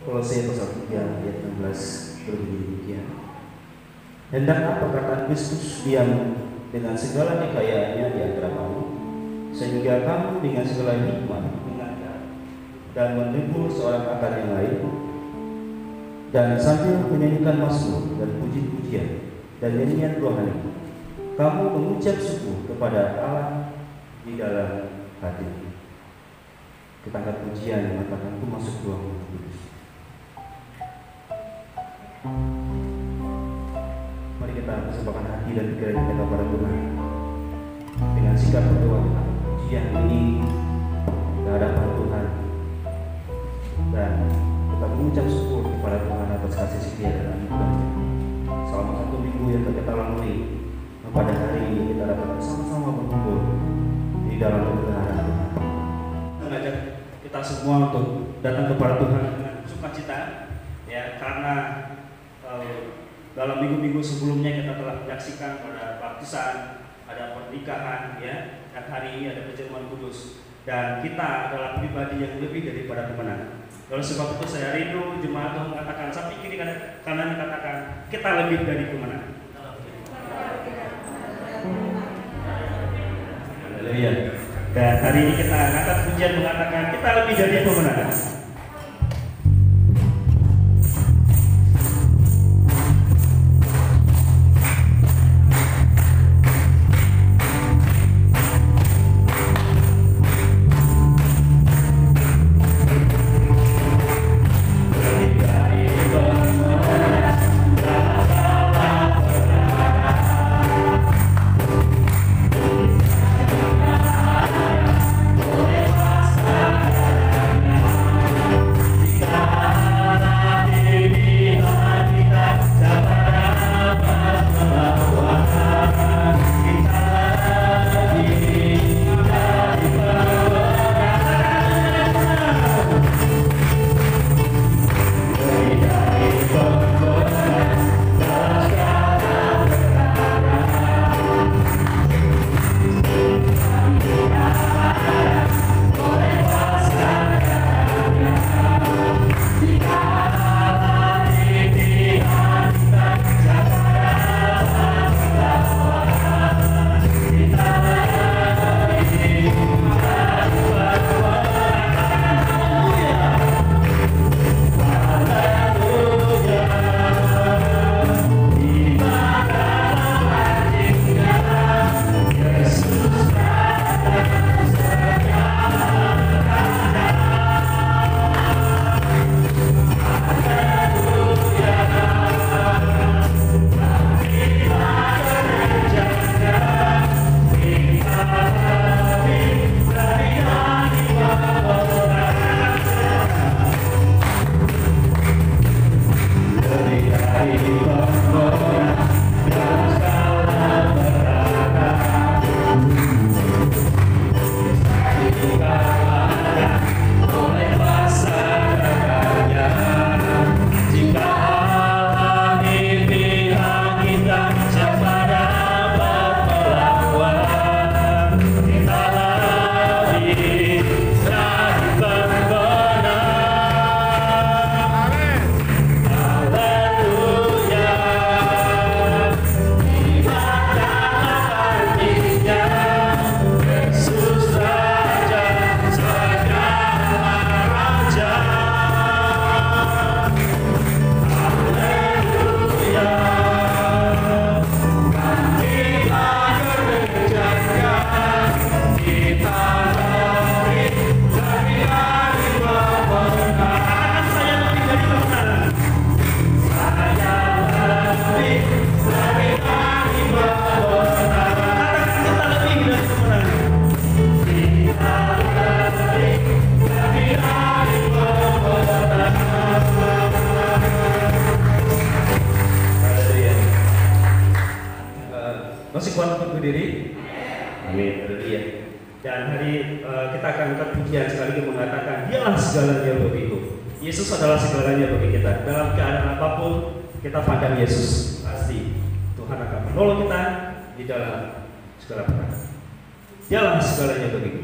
Kolose pasal 3 ayat 16 berbunyi demikian. Hendak apa kata Kristus diam dengan segala kekayaannya di antara kamu, sehingga kamu dengan segala hikmat mengajar dan menegur seorang akan yang lain, dan sambil menyanyikan mazmur dan puji-pujian dan nyanyian rohani, kamu mengucap syukur kepada Allah di dalam hati. Kita angkat pujian mengatakan, "Ku masuk ruang kudus." Mari kita persembahkan hati dan pikiran kita kepada Tuhan dengan sikap berdoa. Pujian ini ke hadapan Tuhan, dan kita mengucap syukur kepada Tuhan atas kasih setia dan anugerahnya selama 1 minggu yang kita lalui. Pada hari ini kita dapat bersama-sama berkumpul di dalam kebenaran Tuhan. Mengajak kita semua untuk datang kepada Tuhan dengan sukacita, ya, karena dalam minggu-minggu sebelumnya kita telah menyaksikan pada baptisan, ada pernikahan, ya, dan hari ini ada perjamuan kudus, dan kita adalah pribadi yang lebih daripada pemenang. Oleh sebab itu saya rindu jemaat Tuhan mengatakan, samping kiri kanan dikatakan, kita lebih dari pemenang. Haleluya. Dan hari ini kita angkat pujian mengatakan, kita lebih dari pemenang. Masih kuat untuk berdiri? Amin. Haleluya. Dan hari kita akan angkat pujian sekaligus mengatakan, dialah segalanya bagiku. Yesus adalah segalanya bagi kita. Dalam keadaan apapun kita pandang Yesus, pasti Tuhan akan menolong kita di dalam segala perkara. Dialah segalanya bagiku.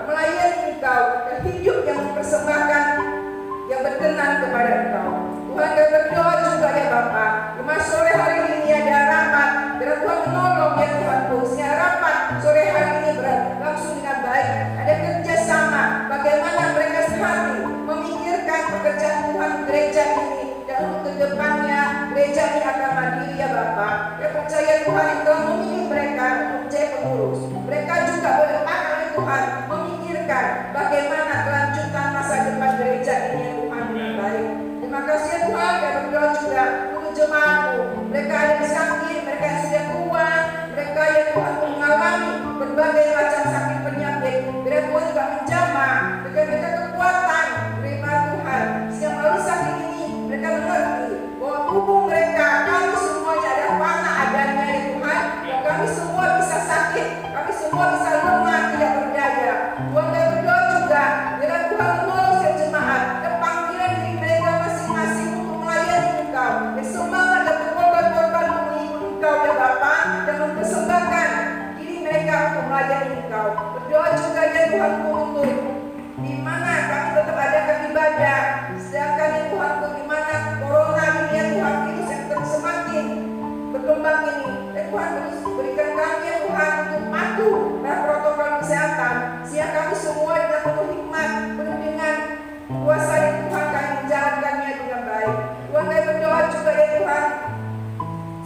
Melayani Engkau dan hidup yang mempersembahkan jemaatmu. Mereka yang sakit, mereka yang sudah tua, mereka yang Tuhan mengalami berbagai macam sakit penyakit. Biar Tuhan juga menjamah, mereka kekuatan terima Tuhan. Sehingga melalui sakit ini mereka mengerti bahwa tubuh mereka, kami semuanya ada panah adanya ya Tuhan. Dan kami semua bisa sakit, kami semua bisa lemah, tidak berdaya. Tuhan dan berdoa juga, biar Tuhan menolong setiap jemaat dan panggilan diri mereka masing-masing untuk melayani Engkau. Bersemangat dan berkorban-korban untuk mengikut Engkau ya Bapa, dan mempersembahkan diri mereka untuk melayani Engkau. Berdoa juga ya Tuhan untuk di mana kami tetap adakan ibadah, sedangkan ya Tuhan di mana corona ini ya Tuhan virus yang terus semakin berkembang ini. Dan Tuhan terus berikan kami ya Tuhan untuk patuh pada protokol kesehatan, sehingga kami semua dengan penuh hikmat, penuh dengan kuasa ya Tuhan kami menjalankannya dengan baik. Tuhan kami berdoa juga ya Tuhan,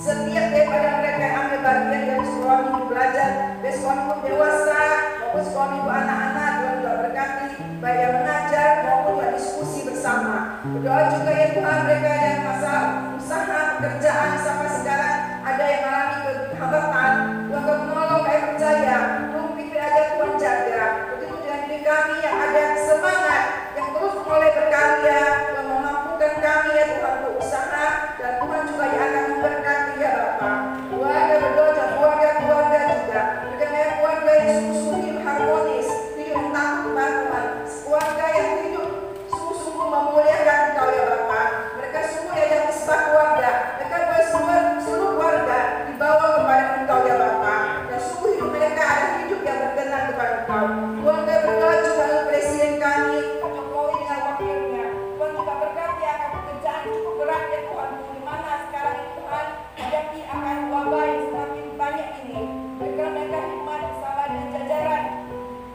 setiap daripada mereka yang ambil bagian dari sekolah minggu belajar, dari sekolah minggu dewasa maupun sekolah minggu anak-anak, Tuhan juga berkati baik yang mengajar maupun juga diskusi bersama. Berdoa juga ya Tuhan mereka yang masalah usaha pekerjaan sampai sekarang ada yang mengalami kehambatan, Tuhan kau menolong kami percaya, Tuhan pimpin aja Tuhan jaga. Begitu dengan diri kami yang ada semangat, yang terus mulai berkarya, yang memampukan kami ya Tuhan berusaha, dan Tuhan juga yang akan memberkati ya Bapa. Tuhan kami berdoa dan keluarga-keluarga juga, dengan keluarga yang sungguh-sungguh harmonis, hidup yang takut Tuhan, keluarga yang hidup sungguh-sungguh memuliakan Engkau ya Bapa. Mereka sungguh ya yang misbah keluarga, mereka boleh seluruh keluarga dibawa kepada Engkau ya Bapa, dan sungguh hidup mereka ada hidup yang berkenan kepada Engkau. Tuhan kami berdoa juga untuk presiden kami Pak Jokowi dengan wakilnya. Tuhan juga berkati akan pekerjaan cukup berat ya Tuhan, di mana sekarang ini Tuhan hadapi akan wabah yang semakin banyak ini. Berikan mereka hikmat bersama dengan jajaran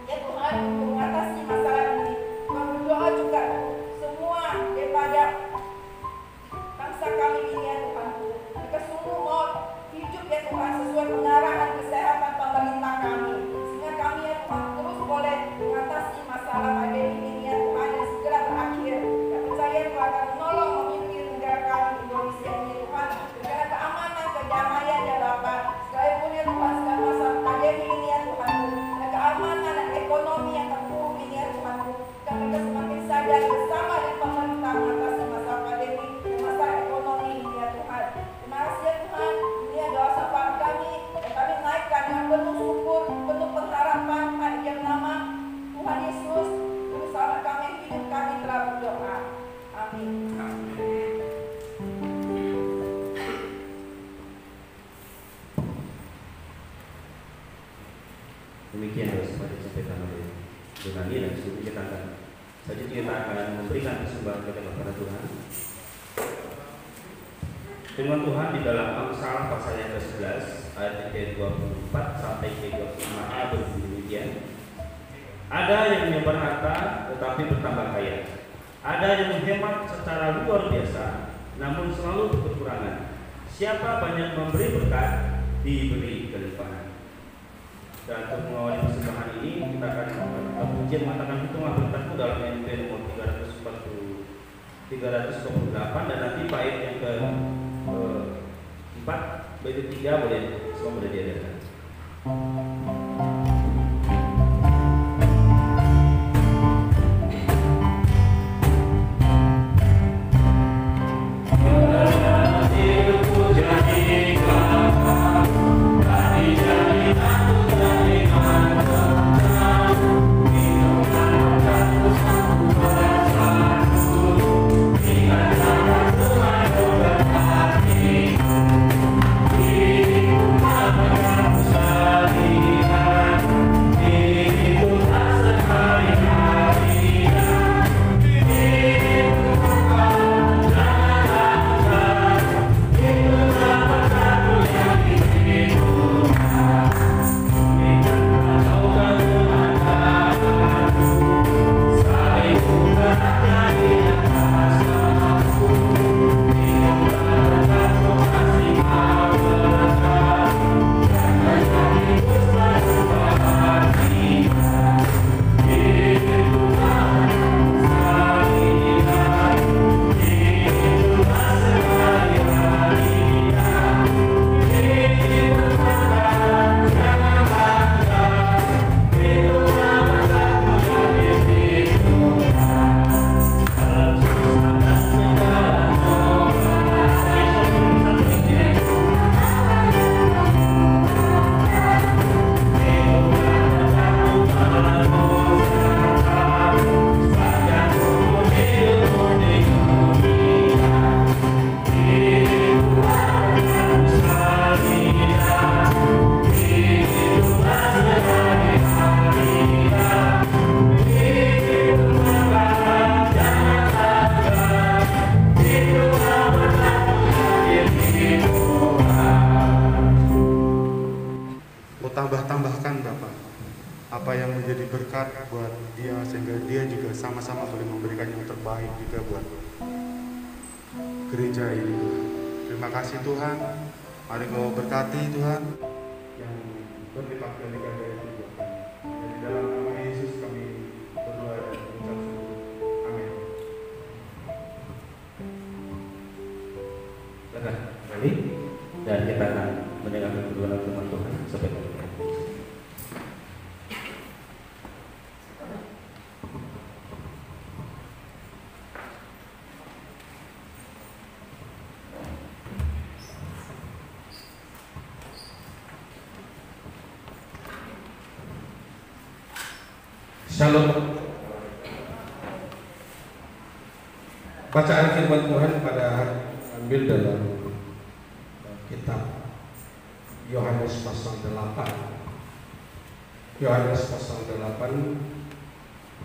ya Tuhan untuk mengatasi masalah ini. Tuhan berdoa juga semua daripada bangsa kami ini ya Tuhan, mereka sungguh mau hidup ya Tuhan sesuai pengarahan kesehatan pemerintah kami, sehingga kami ya Tuhan terus boleh mengatasi masalah pandemi ini ya Tuhan, dan segera berakhir. Dan percaya Tuhan akan menolong memimpin negara kami Indonesia ini ya Tuhan, dengan keamanan, kedamaian ya Bapa. Sekalipun ya Tuhan segala masalah pandemi ini ya Tuhan, dan keamanan dan ekonomi yang terpuruk ini ya Tuhan, dan mereka semakin sadar bersama dengan pemerintah mengatasi masalah pandemi dan masalah ekonomi ini ya Tuhan. Terima kasih ya Tuhan, ini adalah syafaat kami, dan kami naikkan dengan penuh syukur, penuh pengharapan pada dalam nama Tuhan Yesus, Juru Selamat kami, hidup kami telah berdoa. Amin. Demikian yang sempat disampaikan oleh Donani, dan selanjutnya kita akan memberikan persembahan kepada Tuhan. Firman Tuhan di dalam Amsal pasal yang ke-11 ayat ke-24 sampai ke-25a berbunyi demikian. Ada yang menyebar harta tetapi bertambah kaya. Ada yang menghemat secara luar biasa namun selalu kekurangan. Siapa banyak memberi berkat, diberi kelimpahan. Dan untuk mengawali persembahan ini kita akan pujian mengatakan hitunglah berkatmu dalam NP nomor 328, dan nanti bait yang ke-4 bait 3 boleh semua boleh diadakan. Kita Mau tambah-tambahkan Bapak apa yang menjadi berkat buat dia, sehingga dia juga sama-sama boleh memberikan yang terbaik juga buat gereja ini. Terima kasih Tuhan. Mari Kau berkati Tuhan yang berlipat kali ganda itu buat kami. Dan di dalam nama Yesus kami berdoa dan mengucap syukur. Amin. Silakan kembali dan kita akan mendengarkan kebenaran firman Tuhan sampai kali. Shalom. Bacaan firman Tuhan pada ambil dalam kitab Yohanes pasal 8. Yohanes pasal 8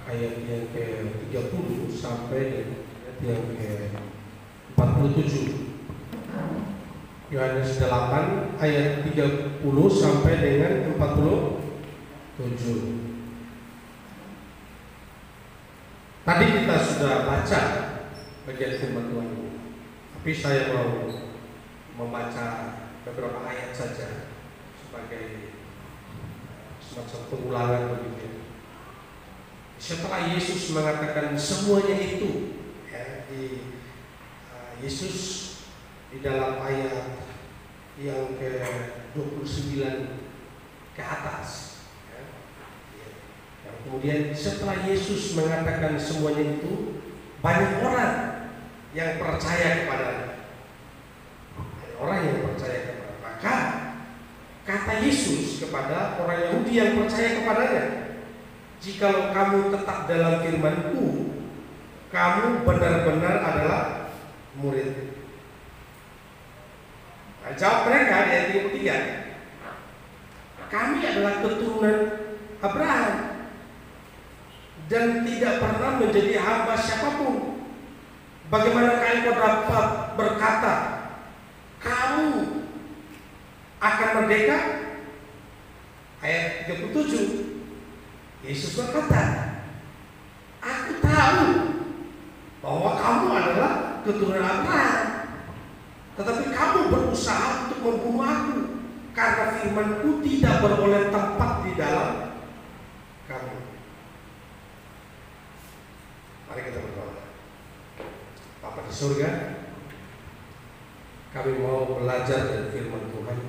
ayat yang ke-30 sampai yang ke-47. Yohanes 8 ayat 30 sampai dengan 47. Tadi kita sudah baca bagian firman Tuhan ini, tapi saya mau membaca beberapa ayat saja sebagai semacam pengulangan begitu. Setelah Yesus mengatakan semuanya itu, ya, Yesus di dalam ayat yang ke-29 ke atas. Kemudian setelah Yesus mengatakan semuanya itu, banyak orang yang percaya kepadanya. Banyak orang yang percaya kepada. Maka kata Yesus kepada orang Yahudi yang percaya kepadanya, jikalau kamu tetap dalam firman-Ku, kamu benar-benar adalah murid. Nah, jawab mereka di ayat 3, kami adalah keturunan Abraham dan tidak pernah menjadi hamba siapapun. Bagaimana kau dapat berkata kamu akan merdeka? Ayat 37, Yesus berkata, aku tahu bahwa kamu adalah keturunan Abraham, tetapi kamu berusaha untuk membunuh aku, karena firman-Ku tidak beroleh tempat di dalam kamu. Mari kita berdoa. Bapa di surga, kami mau belajar dari firman Tuhan.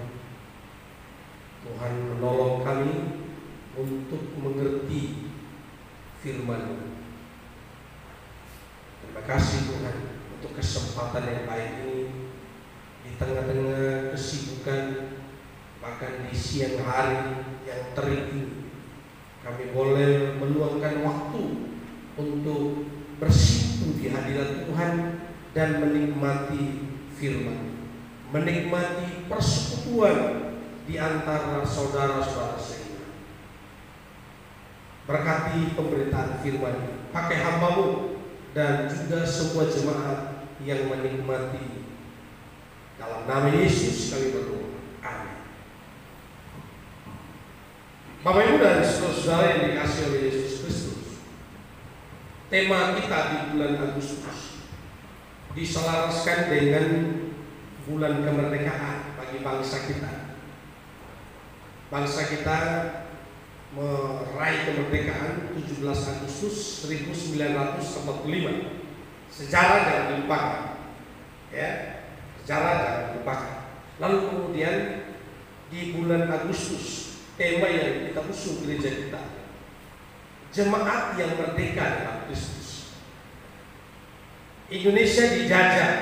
Tuhan menolong kami untuk mengerti firman-Mu. Terima kasih Tuhan untuk kesempatan yang baik ini di tengah-tengah kesibukan, bahkan di siang hari yang terik ini. Kami boleh meluangkan waktu untuk bersimpuh di hadirat Tuhan dan menikmati firman, menikmati persekutuan di antara saudara-saudara seiman. Berkati pemberitaan firman, pakai hamba-Mu dan juga semua jemaat yang menikmati. Dalam nama Yesus kami berdoa. Amin. Bapak Ibu dan saudara yang dikasihi oleh Yesus Kristus, tema kita di bulan Agustus diselaraskan dengan bulan kemerdekaan bagi bangsa kita. Bangsa kita meraih kemerdekaan 17 Agustus 1945. Sejarah jangan dilupakan, ya, sejarah jangan dilupakan. Lalu kemudian di bulan Agustus, tema yang kita usung gereja kita, jemaat yang merdeka dalam Kristus. Indonesia dijajah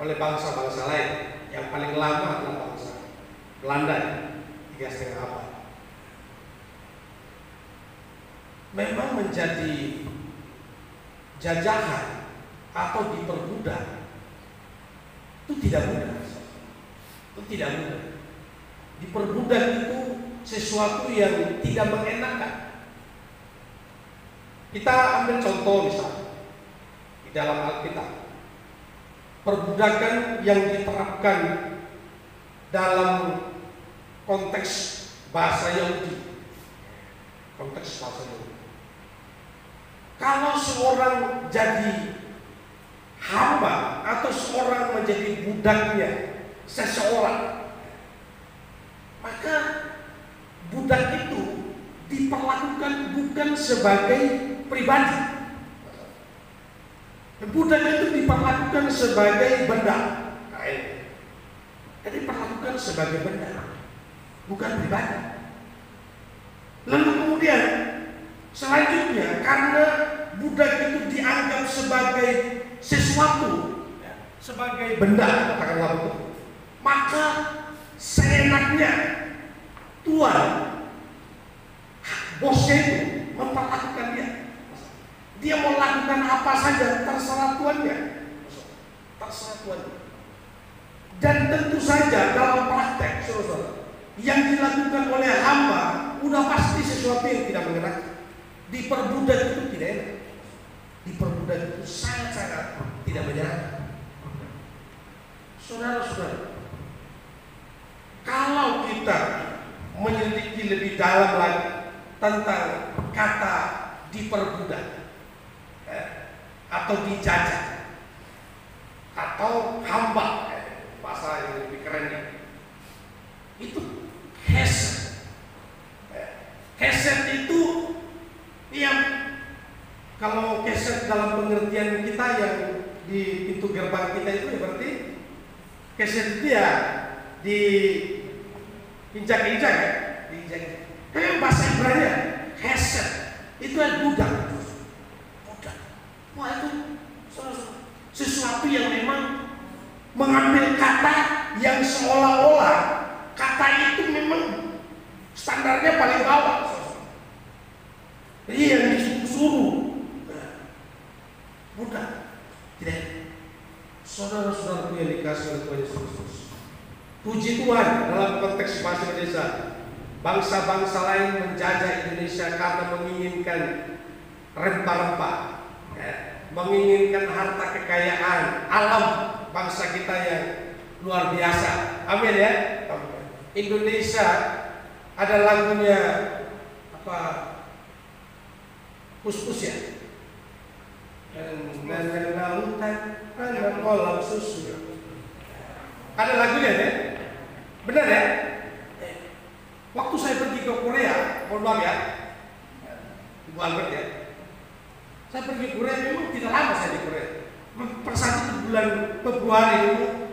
oleh bangsa-bangsa lain. Yang paling lama adalah bangsa Belanda, 3,5 abad. Memang menjadi jajahan atau diperbudak itu tidak mudah. Itu tidak mudah. Diperbudak itu sesuatu yang tidak mengenakan. Kita ambil contoh misalnya di dalam Alkitab, perbudakan yang diterapkan dalam konteks bahasa Yahudi. Konteks bahasa Yahudi. Kalau seorang jadi hamba atau seorang menjadi budaknya seseorang, maka budak itu diperlakukan bukan sebagai pribadi. Budak itu diperlakukan sebagai benda. Jadi diperlakukan sebagai benda, bukan pribadi. Lalu kemudian selanjutnya, karena budak itu dianggap sebagai sesuatu, sebagai benda, katakanlah begitu, maka seenaknya tuan, bosnya itu memperlakukan dia. Dia mau lakukan apa saja, terserah tuannya, terserah tuannya. Dan tentu saja dalam praktek, saudara, yang dilakukan oleh hamba udah pasti sesuatu yang tidak mengenakan. Diperbudak itu tidak enak. Diperbudak itu sangat-sangat tidak menyenangkan. Saudara-saudara, kalau kita menyelidiki lebih dalam lagi tentang kata diperbudak, atau dijajah, atau hamba, bahasa yang lebih keren, itu keset. Keset itu yang, kalau keset dalam pengertian kita yang di pintu gerbang kita itu ya berarti keset itu ya di injak-injak ya, diinjak. Bahasa Ibrani keset itu ya budak. Wah, itu sesuatu yang memang mengambil kata yang seolah-olah kata itu memang standarnya paling bawah. Jadi yang disuruh budak. Tidak. Saudara-saudaraku yang dikasih oleh Tuhan Yesus Kristus, puji Tuhan, dalam konteks bahasa Indonesia, bangsa-bangsa lain menjajah Indonesia karena menginginkan rempah-rempah, menginginkan harta kekayaan alam bangsa kita yang luar biasa. Amin ya. Indonesia ada lagunya apa? Kus-kus ya. Dan lautan ada kolam susu. Ada lagunya ya. Benar ya? Waktu saya pergi ke Korea, mohon maaf ya, Ibu Albert ya. Saya pergi ke Korea, memang tidak lama saya di Korea. Per saat itu bulan Februari,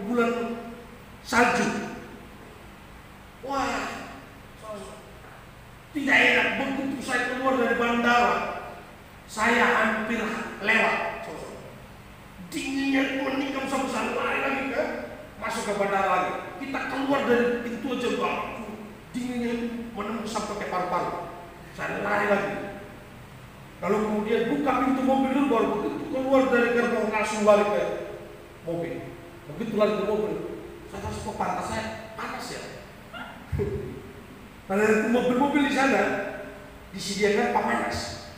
bulan salju. Wah, tidak enak. Begitu saya keluar dari bandara, saya hampir lewat. Dinginnya menikam sampai lari lagi kan, masuk ke bandara lagi. Kita keluar dari pintu aja, dinginnya menembus sampai ke paru-paru. Saya lari lagi. Lalu kemudian buka pintu mobil dulu, baru begitu keluar dari gerbang langsung lari ke mobil. Begitu lari ke mobil, saya langsung ke pantas, saya panas ya. Karena mobil-mobil di sana disediakan pemanas.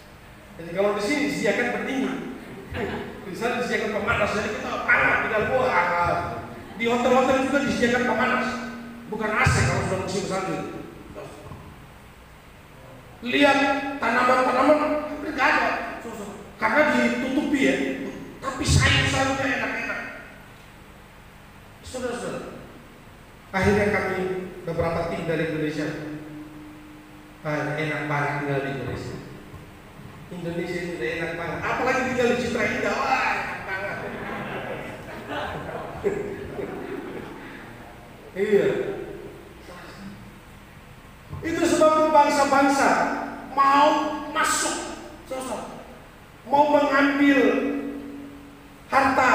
Jadi kalau di sini disediakan pendingin, di sana disediakan pemanas. Jadi kita panas di dalam hangat. Di hotel-hotel juga disediakan pemanas, bukan AC kalau sudah musim salju. Lihat tanaman-tanaman nggak ada, karena ditutupi ya. Tapi sayur-sayurnya enak-enak. Saudara-saudara, akhirnya kami beberapa tim dari Indonesia, enak banget tinggal di Indonesia. Indonesia itu udah enak banget, apalagi tinggal di Citra Indah, wah enak banget. Iya. Itu sebab bangsa-bangsa mau masuk, mau mengambil harta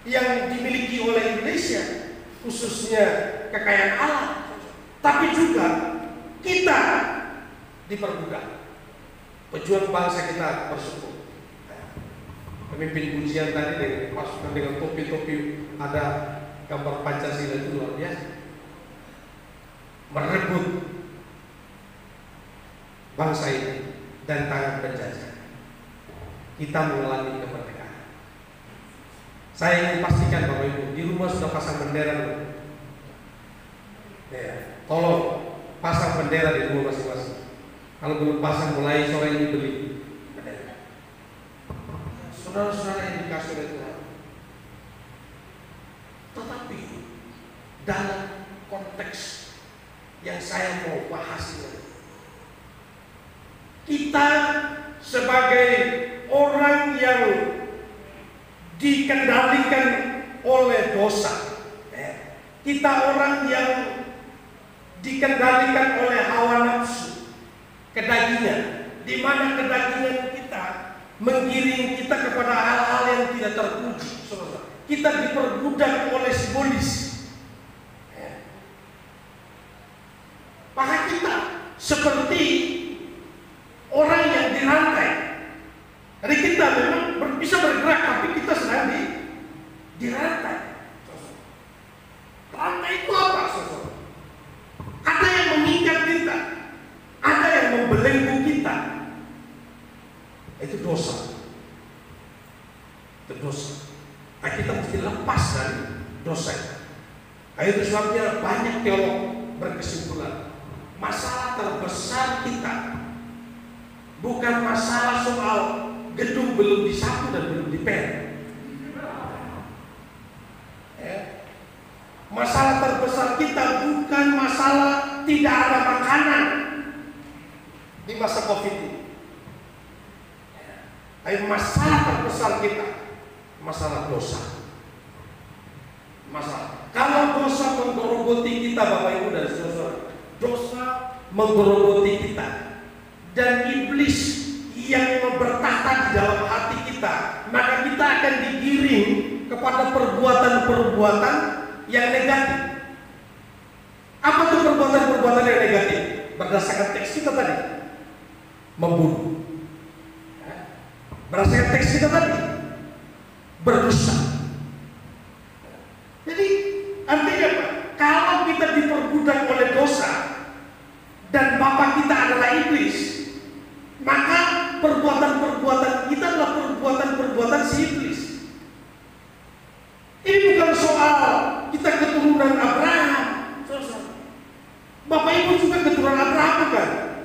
yang dimiliki oleh Indonesia, khususnya kekayaan alam. Tapi juga kita diperbudak. Pejuang bangsa kita bersyukur. Pemimpin pujian tadi pasukan dengan topi-topi ada gambar Pancasila itu luar biasa. Merebut bangsa ini dan tangan penjajah. Kita mengalami kemerdekaan. Saya ingin pastikan Bapak Ibu, di rumah sudah pasang bendera. tolong pasang bendera di rumah masing-masing. Kalau belum pasang, mulai sore ini beli bendera. Saudara-saudara yang dikasih oleh Tuhan. Tetapi dalam konteks yang saya mau bahas ini, kita sebagai orang yang dikendalikan oleh dosa, kita orang yang dikendalikan oleh hawa nafsu, kedagingan, di mana kedagingan kita menggiring kita kepada hal-hal yang tidak terpuji. Kita diperbudak oleh simbolis. Maka kita seperti orang yang dirantai. Jadi kita memang bisa bergerak, tapi kita sedang dirantai. Rantai itu apa, saudara? Ada yang mengikat kita, ada yang membelenggu kita. Itu dosa. Itu dosa. Nah, kita mesti lepas dari dosa. Itu sebabnya banyak teolog berkesimpulan masalah terbesar kita bukan masalah soal gedung belum disapu dan belum dipel. Masalah terbesar kita bukan masalah tidak ada makanan di masa Covid ini. Masalah terbesar kita masalah dosa. Masalah kalau dosa menggerogoti kita, Bapak Ibu dan saudara, dosa menggerogoti kita, dan iblis yang bertahta di dalam hati kita, maka kita akan digiring kepada perbuatan-perbuatan yang negatif. Apa tuh perbuatan-perbuatan yang negatif? Berdasarkan teks kita tadi, membunuh. Berdasarkan teks kita tadi, berdosa. Jadi artinya apa? Kalau kita diperbudak oleh dosa dan bapa kita adalah iblis, maka perbuatan-perbuatan kita adalah perbuatan-perbuatan si iblis. Ini bukan soal kita keturunan Abraham. Bapak Ibu juga keturunan Abraham, bukan?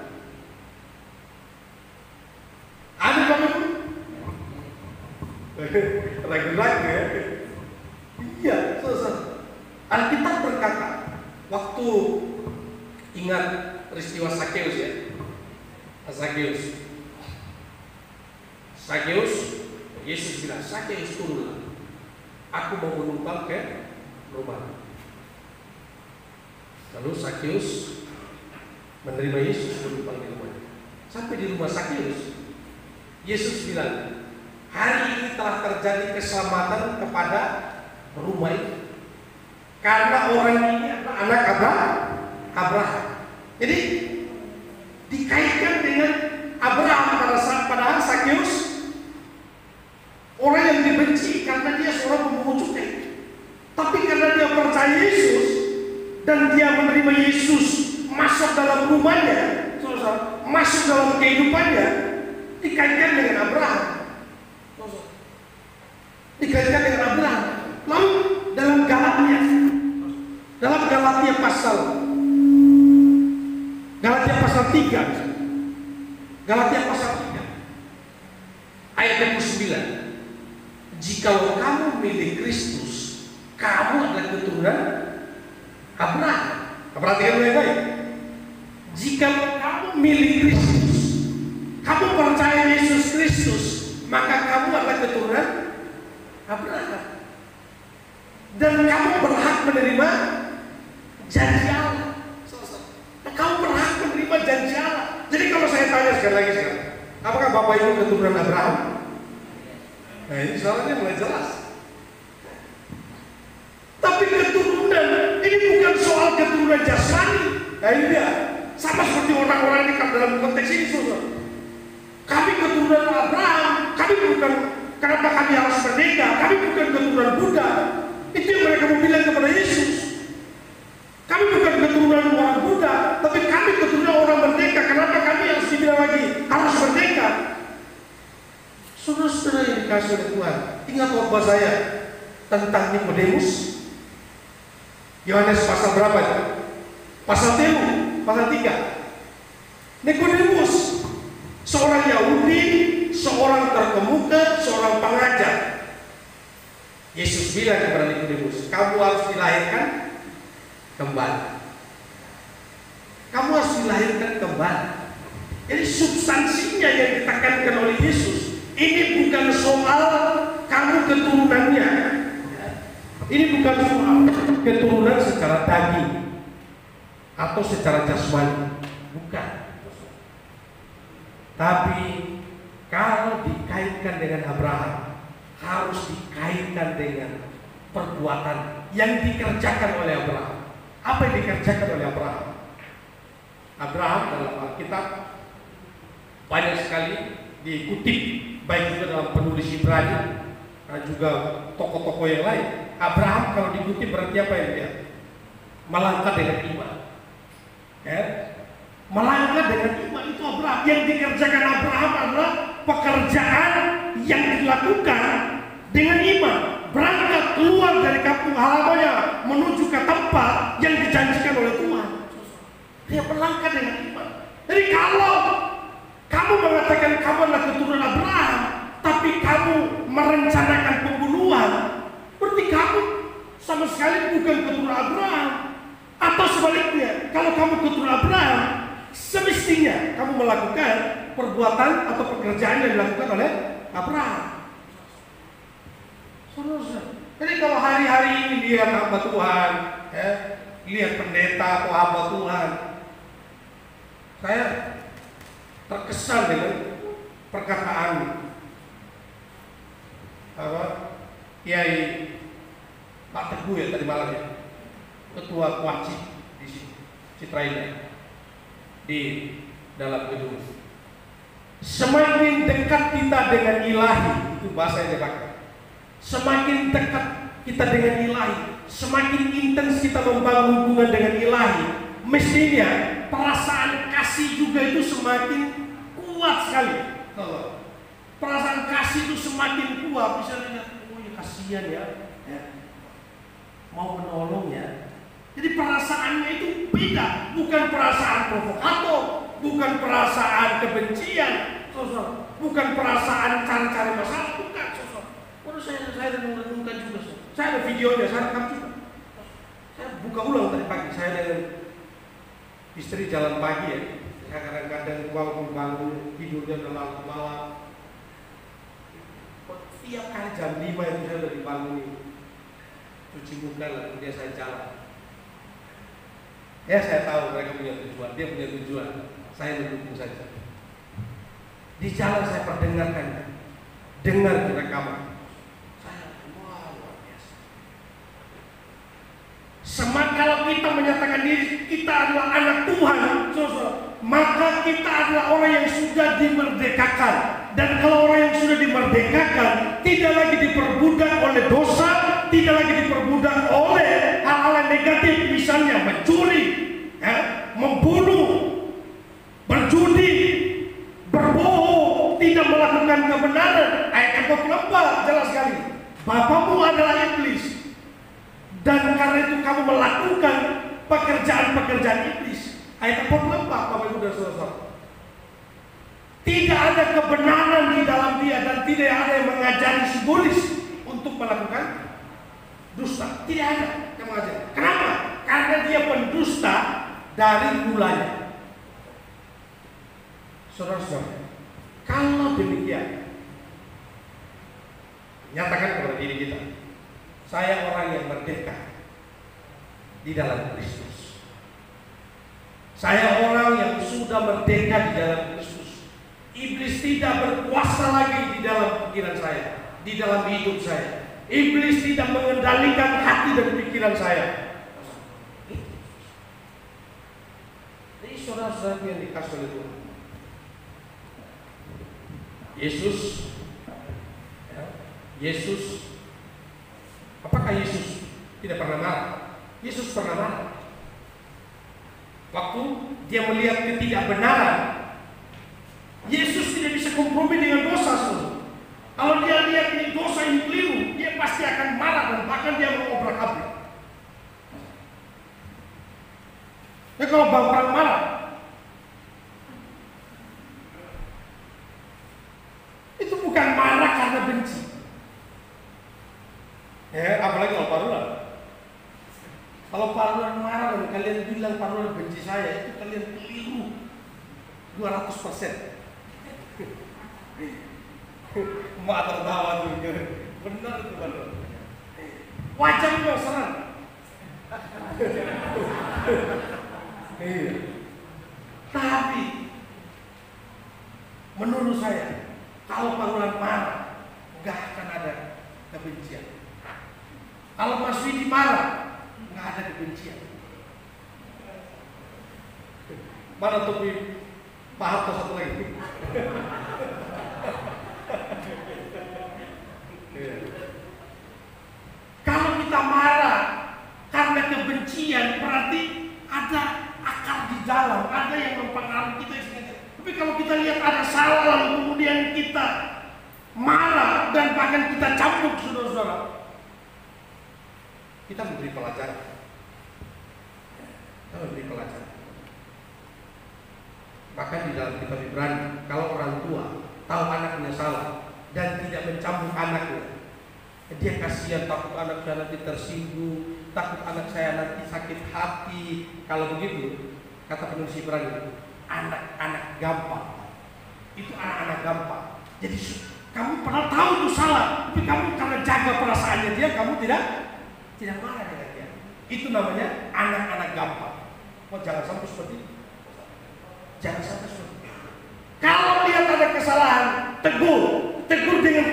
Ada Bapak Ibu? Ragu-ragu ya. Iya, selesai. Alkitab berkata, waktu ingat peristiwa Sakeus ya. Sakeus, Yesus bilang, Sakeus turunlah, aku mau menumpang ke rumah. Lalu Sakeus menerima Yesus menumpang di rumahnya. Sampai di rumah Sakeus, Yesus bilang, hari ini telah terjadi keselamatan kepada rumah ini, karena orang ini adalah anak Abraham. Jadi dikaitkan dengan Abraham padahal Sakeus orang yang dibenci karena dia seorang pemungut cukai. Tapi karena dia percaya Yesus dan dia menerima Yesus masuk dalam rumahnya, masuk dalam kehidupannya, dikaitkan dengan Abraham. Dikaitkan dengan Abraham. Lalu dalam Galatia pasal 3, ayat 29, jikalau kamu milik Kristus, kamu adalah keturunan Abraham. Perhatikan baik-baik. Jikalau kamu milik Kristus, kamu percaya Yesus Kristus, maka kamu adalah keturunan Abraham. Dan kamu berhak menerima janji Allah. Kamu berhak menerima janji Allah. Jadi kalau saya tanya sekali lagi sekarang, apakah Bapak Ibu keturunan Abraham? Nah, ini soalnya mulai jelas. Tapi keturunan ini bukan soal keturunan jasmani. Nah, ini dia. Sama seperti orang-orang ini dalam konteks ini, saudara. Kami keturunan Abraham. Kami bukan, kenapa kami harus merdeka? Kami bukan keturunan Buddha. Itu yang mereka mau bilang kepada Yesus. Kami bukan keturunan orang Buddha, tapi kami keturunan orang merdeka. Kenapa kami harus dibilang lagi harus merdeka? Saudara-saudara yang dikasih oleh Tuhan, ingat khotbah saya tentang Nikodemus. Yohanes pasal berapa itu? Pasal 3. Nikodemus, seorang Yahudi, seorang terkemuka, seorang pengajar. Yesus bilang kepada Nikodemus, kamu harus dilahirkan kembali. Kamu harus dilahirkan kembali. Jadi substansinya yang ditekankan oleh Yesus, ini bukan soal kamu keturunannya. Ini bukan soal keturunan secara daging atau secara jasmani, bukan. Tapi kalau dikaitkan dengan Abraham, harus dikaitkan dengan perbuatan yang dikerjakan oleh Abraham. Apa yang dikerjakan oleh Abraham? Abraham dalam Alkitab banyak sekali diikuti, baik juga dalam penulis Ibrani dan juga tokoh-tokoh yang lain. Abraham kalau diikuti berarti apa yang dia? Melangkah dengan iman. Ya? Melangkah dengan iman itu Abraham. Yang dikerjakan Abraham adalah pekerjaan yang dilakukan dengan iman. Berangkat keluar dari kampung halamannya menuju ke tempat yang dijanjikan oleh Tuhan. Dia melangkah dengan iman. Jadi kalau kamu mengatakan kamu adalah keturunan Abraham, tapi kamu merencanakan pembunuhan, berarti kamu sama sekali bukan keturunan Abraham. Atau sebaliknya, kalau kamu keturunan Abraham, semestinya kamu melakukan perbuatan atau pekerjaan yang dilakukan oleh Abraham. Jadi kalau hari-hari ini lihat hamba Tuhan, ya, lihat pendeta atau hamba Tuhan, saya terkesan dengan perkataan Kiai Pak Teguh ya tadi malam ya, ketua Kuaci di Citra Indah di dalam gedung. Semakin dekat kita dengan ilahi, itu bahasa yang dipakai. Semakin dekat kita dengan ilahi, semakin intens kita membangun hubungan dengan ilahi, mestinya perasaan kasih juga itu semakin kuat sekali. Perasaan kasih itu semakin kuat. Bisa lihat, oh ya kasihan ya, mau menolong ya. Jadi perasaannya itu beda, bukan perasaan provokator, bukan perasaan kebencian, bukan perasaan cari-cari masalah, bukan. Waduh, saya merenungkan juga. Saya ada videonya, saya rekam juga. Saya buka ulang tadi pagi, saya dengan istri jalan pagi ya. Saya kadang-kadang bangun tidurnya udah malam. Tiap kali jam 5 itu saya udah dibangun, cuci muka lah, kemudian saya jalan. Ya saya tahu mereka punya tujuan, dia punya tujuan, saya mendukung saja. Di jalan saya perdengarkan, dengar di rekaman. Saya luar biasa. Semakin kalau kita menyatakan diri kita adalah anak Tuhan, maka kita adalah orang yang sudah dimerdekakan. Dan kalau orang yang sudah dimerdekakan tidak lagi diperbudak oleh dosa, tidak lagi diperbudak oleh hal-hal yang negatif, misalnya mencuri, membunuh, berjudi, berbohong, tidak melakukan kebenaran. Ayat 44 jelas sekali, bapamu adalah iblis, dan karena itu kamu melakukan pekerjaan-pekerjaan iblis. Ayat 44, Bapak Ibu dan Saudara. Tidak ada kebenaran di dalam dia dan tidak ada yang mengajari simbolis untuk melakukan dusta. Tidak ada yang mengajari. Kenapa? Karena dia pendusta dari mulanya. Saudara-saudara, kalau demikian, nyatakan kepada diri kita, saya orang yang merdeka di dalam Kristus. Saya orang yang sudah merdeka di dalam Kristus. Iblis tidak berkuasa lagi di dalam pikiran saya, di dalam hidup saya. Iblis tidak mengendalikan hati dan pikiran saya. Jadi saudara-saudara yang dikasih oleh Tuhan, Yesus, apakah Yesus tidak pernah marah? Yesus pernah marah. Waktu dia melihat ketidakbenaran, Yesus tidak bisa kompromi dengan dosa. Kalau dia lihat ini dosa ini keliru, dia pasti akan marah dan bahkan dia mau obrak-abrik. Ya kalau Bang Pram marah, itu bukan marah karena benci. Ya, apalagi kalau Pak Lurah. Kalau Pak Lurah marah dan kalian bilang Pak Lurah benci saya, itu kalian keliru 200%. Mak tertawa tuh, benar itu Pak Lurah. Wajahnya serang. Iya. Tapi menurut saya, kalau Pak Lurah marah, nggak akan ada kebencian. Kalau Mas Widi marah, nggak ada kebencian. Mana topi Pak Harto satu lagi? Kalau kita marah karena kebencian, berarti ada akar di dalam, ada yang mempengaruhi kita. Tapi kalau kita lihat ada salah, lalu kemudian kita marah dan bahkan kita cambuk, saudara-saudara, kita memberi pelajaran. Kita memberi pelajaran. Bahkan di dalam kitab Ibrani, kalau orang tua tahu anaknya salah dan tidak mencambuk anaknya, dia kasihan, takut anak saya nanti tersinggung, takut anak saya nanti sakit hati. Kalau begitu, kata penulis Ibrani, anak-anak gampang. Itu anak-anak gampang. Jadi kamu pernah tahu itu salah, tapi kamu karena jaga perasaannya dia, kamu tidak marah dengan dia. Itu namanya anak-anak gampang. Oh, jangan sampai seperti itu. Jangan sampai seperti itu. Kalau lihat ada kesalahan, tegur dengan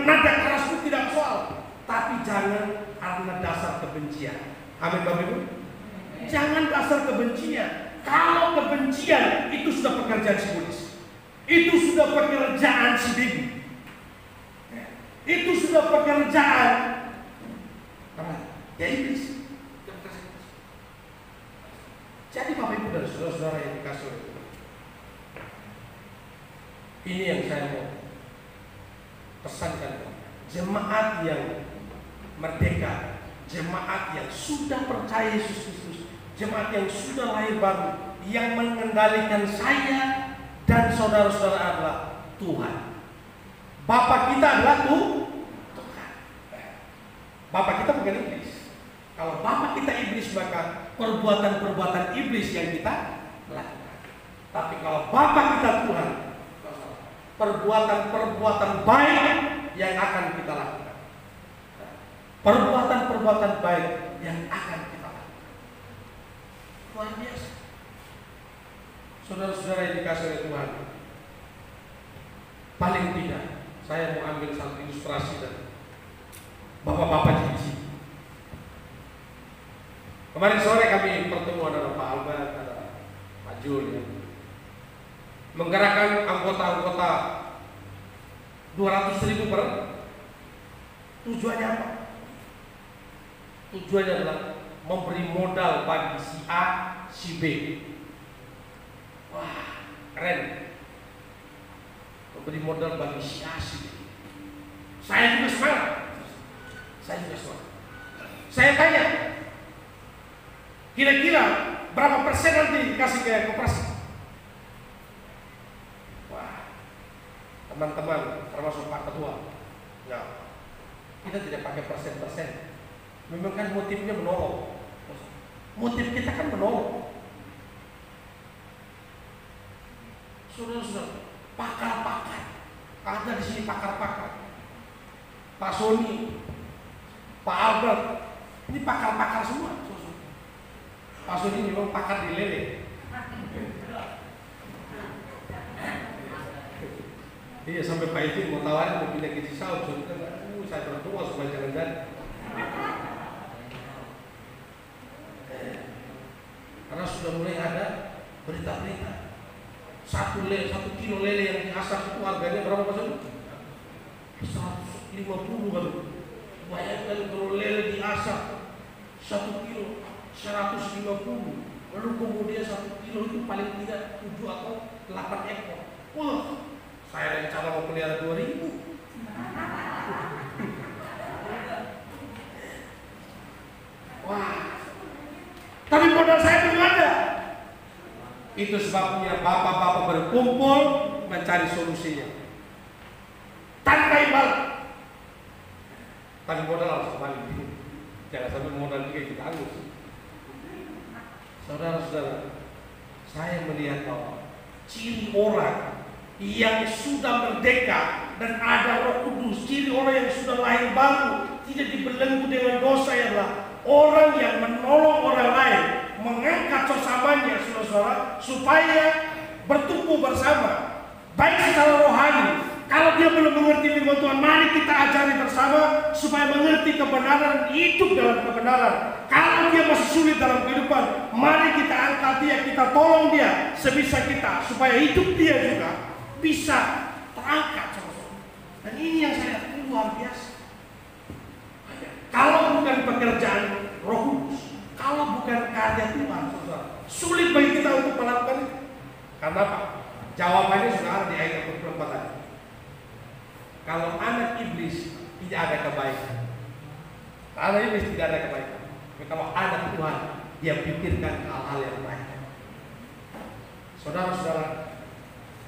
nada keras itu tidak soal. Tapi jangan karena dasar kebencian. Amin Bapak Ibu. Jangan dasar kebencian. Kalau kebencian itu sudah pekerjaan si iblis, itu sudah pekerjaan si bibi, itu sudah pekerjaan ya iblis. Jadi Bapak Ibu dan saudara-saudara yang dikasih oleh Tuhan, ini yang saya mau pesankan, jemaat yang merdeka, jemaat yang sudah percaya Yesus Kristus, jemaat yang sudah lahir baru, yang mengendalikan saya dan saudara-saudara adalah Tuhan. Bapak kita adalah Tuhan. Bapak kita bukan iblis. Kalau bapak kita iblis, maka perbuatan-perbuatan iblis yang kita lakukan. Tapi kalau bapak kita Tuhan, perbuatan-perbuatan baik yang akan kita lakukan. Perbuatan-perbuatan baik yang akan kita lakukan. Luar biasa. Saudara-saudara yang dikasih oleh Tuhan, paling tidak saya mau ambil satu ilustrasi dari bapak-bapak cici. Kemarin sore kami pertemuan ada Pak Albert, ada Pak Jul, ya, menggerakkan anggota-anggota 200.000 per. Tujuannya apa? Tujuannya adalah memberi modal bagi si A, si B. Wah, keren. Memberi modal bagi si A, si B. Saya juga semangat. Saya tanya, kira-kira berapa persen nanti dikasih ke koperasi? Wah, teman-teman, termasuk Pak Ketua, ya, kita tidak pakai persen-persen. Memang kan motifnya menolong. Motif kita kan menolong. Saudara-saudara, pakar-pakar, ada di sini pakar-pakar. Pak Sony, Pak Albert, ini pakar-pakar semua. Pak Sony memang pakar di lele. Iya, sampai Pak Itin mau tawarin mau pindah ke Cisau, saya berdoa supaya jangan jadi. Karena sudah mulai ada berita-berita 1 kilo lele yang diasap itu harganya berapa Pak? 150 kan. Bayangkan kalau lele diasap 1 kilo 150, lalu kemudian 1 kilo itu paling tidak 7 atau 8 ekor. Wah, saya rencana mau pelihara 2.000. Wah, tapi modal saya belum ada. Itu sebabnya bapak-bapak berkumpul mencari solusinya. Tanpa ibarat. Tapi modal harus kembali. Jangan sampai modal juga kita angus. Saudara-saudara, saya melihat bahwa ciri orang yang sudah merdeka dan ada Roh Kudus, ciri orang yang sudah lahir baru, tidak dibelenggu dengan dosa, adalah orang yang menolong orang lain, mengangkat sesamanya, saudara-saudara, supaya bertumbuh bersama, baik secara rohani. Kalau dia belum mengerti firman Tuhan, mari kita ajari bersama supaya mengerti kebenaran, hidup dalam kebenaran. Kalau dia masih sulit dalam kehidupan, mari kita angkat dia, kita tolong dia sebisa kita supaya hidup dia juga bisa terangkat. Dan ini yang saya lihat luar biasa. Kalau bukan pekerjaan Roh Kudus, kalau bukan karya Tuhan, saudara, sulit bagi kita untuk melakukan itu. Karena apa? Jawabannya sudah ada di ayat 24 tadi. Kalau anak iblis tidak ada kebaikan, anak iblis tidak ada kebaikan. Tapi kalau anak Tuhan, dia pikirkan hal-hal yang baik. Saudara-saudara,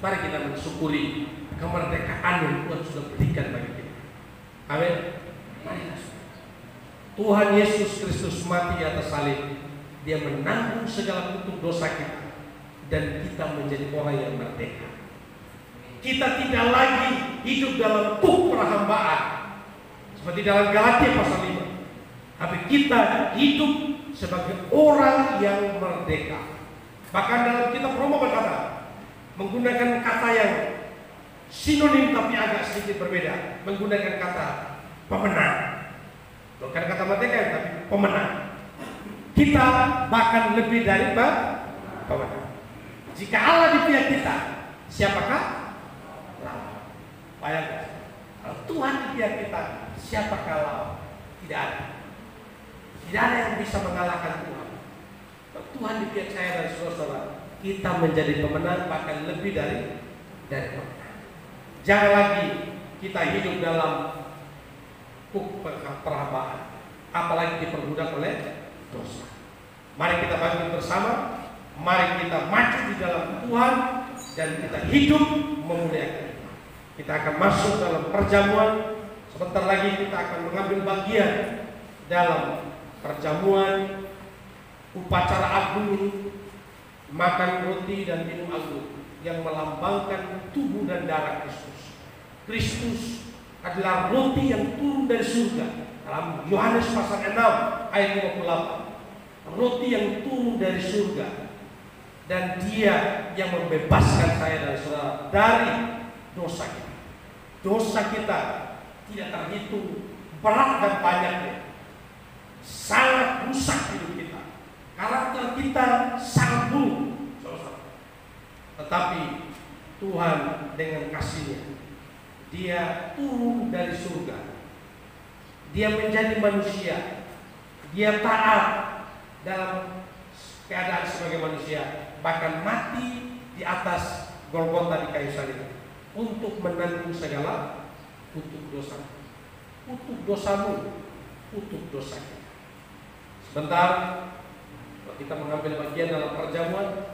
mari kita mensyukuri kemerdekaan yang Tuhan sudah berikan bagi kita. Amin. Mari kita. Tuhan Yesus Kristus mati di atas salib. Dia menanggung segala bentuk dosa kita, dan kita menjadi orang yang merdeka. Kita tidak lagi hidup dalam perhambaan seperti dalam Galatia pasal 5, tapi kita hidup sebagai orang yang merdeka. Bahkan dalam kitab Roma berkata, menggunakan kata yang sinonim tapi agak sedikit berbeda, menggunakan kata pemenang. Bukan kata merdeka, tapi pemenang. Kita bahkan lebih dari pemenang. Jika Allah di pihak kita, siapakah? Bayangkan, kalau Tuhan di pihak kita, siapakah lawan? Tidak ada. Tidak ada yang bisa mengalahkan Tuhan. Kalau Tuhan di pihak saya dan saudara, kita menjadi pemenang, bahkan lebih dari pemenang. Jangan lagi kita hidup dalam perhambaan, apalagi diperbudak oleh dosa. Mari kita bangkit bersama, mari kita maju di dalam Tuhan, dan kita hidup memuliakan. Kita akan masuk dalam perjamuan. Sebentar lagi kita akan mengambil bagian dalam perjamuan upacara agung ini, makan roti dan minum agung yang melambangkan tubuh dan darah Kristus. Kristus adalah roti yang turun dari surga. Dalam Yohanes pasal 6 ayat 58, roti yang turun dari surga, dan Dia yang membebaskan saya dan saudara dari dosa kita. Dosa kita tidak terhitung berat dan banyaknya, sangat rusak hidup kita, karakter kita sangat buruk. Tetapi Tuhan dengan kasih-Nya, Dia turun dari surga, Dia menjadi manusia, Dia taat dalam keadaan sebagai manusia, bahkan mati di atas Golgota di kayu salib untuk menanggung segala kutuk dosa, kutuk dosamu, kutuk dosa kita. Sebentar, kalau kita mengambil bagian dalam perjamuan,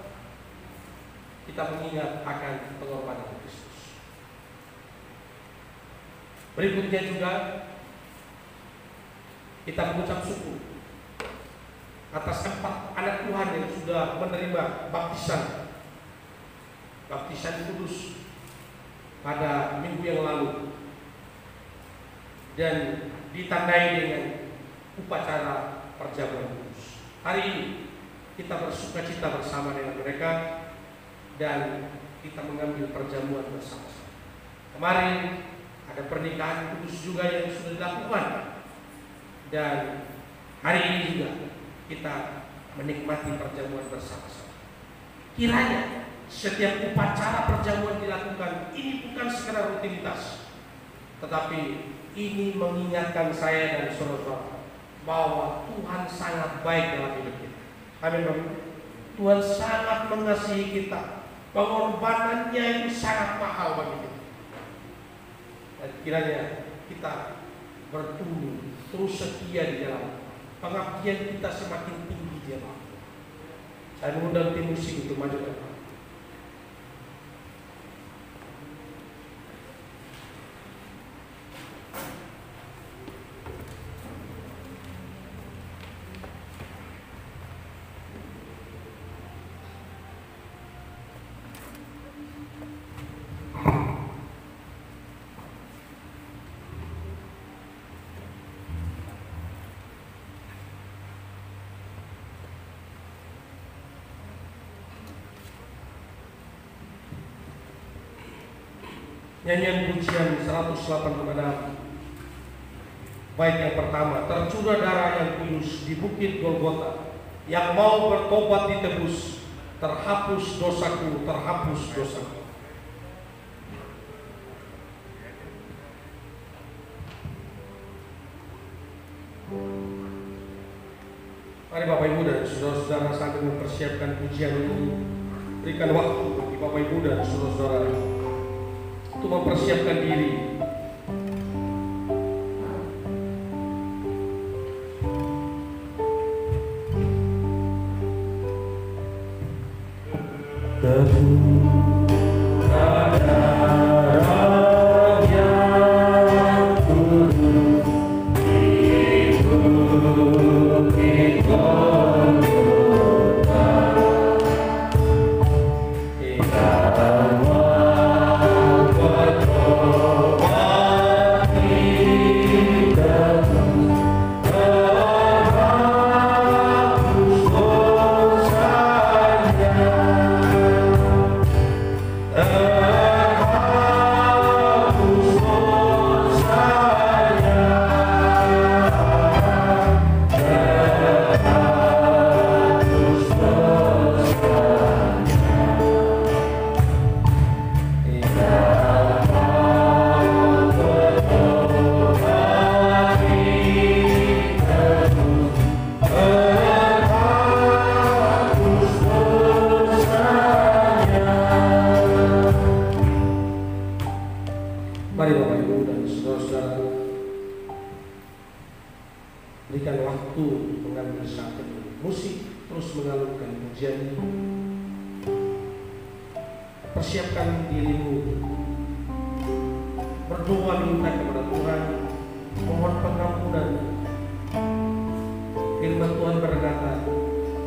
kita mengingat akan pengorbanan Kristus. Berikutnya juga kita mengucap syukur atas 4 anak Tuhan yang sudah menerima baptisan kudus pada minggu yang lalu, dan ditandai dengan upacara perjamuan kudus. Hari ini kita bersukacita bersama dengan mereka, dan kita mengambil perjamuan bersama-sama. Kemarin ada pernikahan kudus juga yang sudah dilakukan, dan hari ini juga kita menikmati perjamuan bersama-sama. Kiranya setiap upacara perjamuan dilakukan ini bukan sekedar rutinitas, tetapi ini mengingatkan saya dan saudara bahwa Tuhan sangat baik dalam hidup kita. Amin. Tuhan sangat mengasihi kita, pengorbanannya itu sangat mahal bagi kita. Dan kiranya kita bertumbuh terus setia di dalam pengabdian kita, semakin tinggi di dalam. Saya mengundang tim musik untuk maju ke depan. Nyanyian pujian 186. Bait yang pertama, tercurah darah yang kudus di bukit Golgota, yang mau bertobat ditebus, terhapus dosaku, terhapus dosaku. Mari Bapak Ibu dan saudara-saudara sambil mempersiapkan pujian ini, berikan waktu bagi Bapak Ibu dan saudara-saudara untuk mempersiapkan diri. Mari Bapak Ibu dan saudara-saudara, berikan waktu mengambil satu musik, terus mengalunkan pujian ini. Persiapkan dirimu, berdoa minta kepada Tuhan, mohon pengampunan. Firman Tuhan berkata,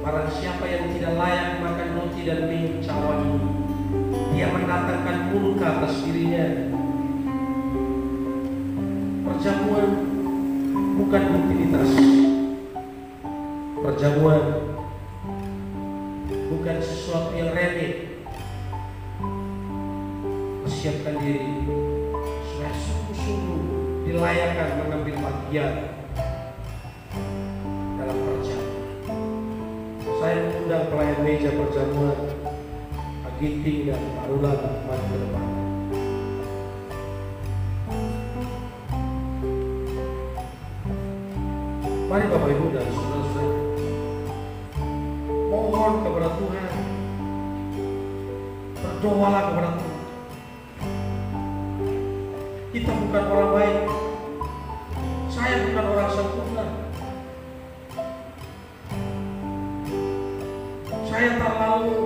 barang siapa yang tidak layak makan roti dan minum cawan ini, dia mendatangkan murka atas dirinya. Perjamuan bukan rutinitas. Perjamuan bukan sesuatu yang remeh. Persiapkan diri supaya sungguh-sungguh dilayakkan mengambil bagian dalam perjamuan. Saya mengundang pelayan meja perjamuan, Aginting dan Marulan maju ke depan. Mari Bapak Ibu dan saudara-saudara, mohon kepada Tuhan, berdoalah kepada Tuhan. Kita bukan orang baik, saya bukan orang sempurna. Saya terlalu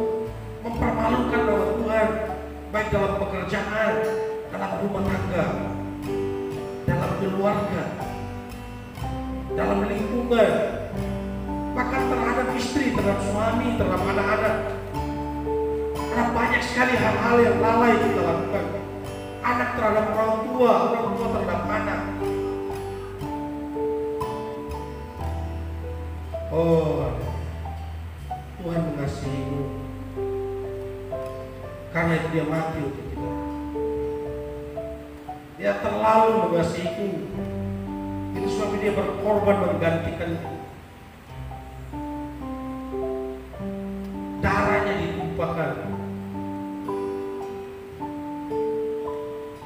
mempermalukan nama Tuhan, baik dalam pekerjaan, dalam rumah tangga, dalam keluarga, dalam lingkungan, bahkan terhadap istri, terhadap suami, terhadap anak-anak. Karena banyak sekali hal-hal yang lalai kita lakukan. Anak terhadap orang tua terhadap anak. Oh, Tuhan mengasihimu, karena itu dia mati untuk kita. Dia terlalu mengasihiku. Itu sebabnya dia berkorban menggantikan. Darahnya ditumpahkan.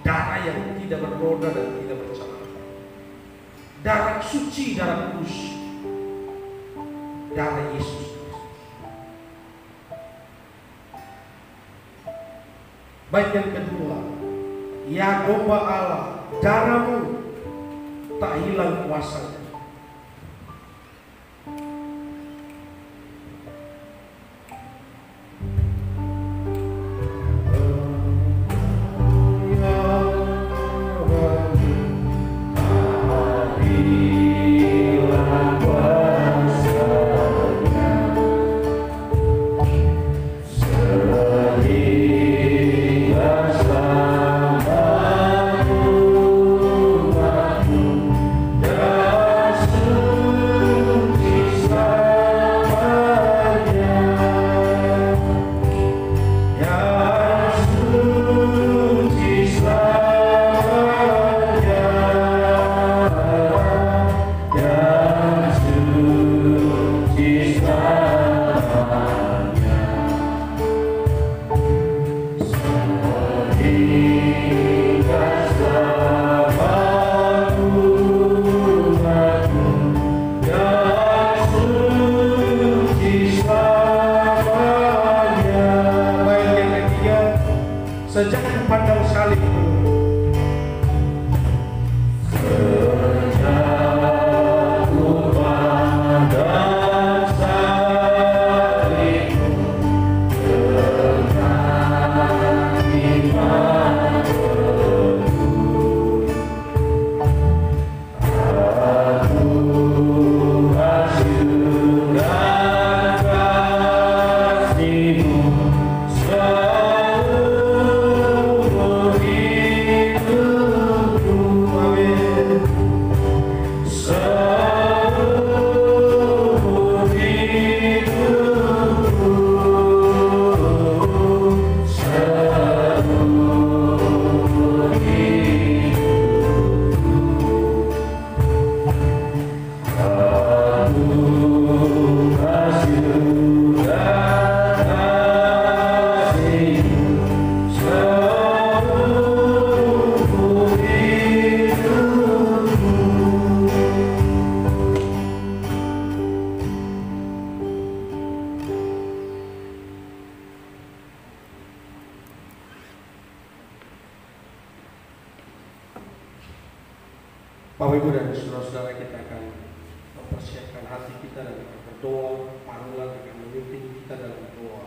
Darah yang tidak bernoda dan tidak bercela. Darah suci, darah kudus. Darah Yesus. Baik yang kedua, ya domba Allah, darahmu tak hilang kuasanya. sejak kupandang salibmu. Bapak Ibu dan saudara-saudara, kita akan mempersiapkan hati kita dan berdoa. Parulan akan memimpin kita dalam doa.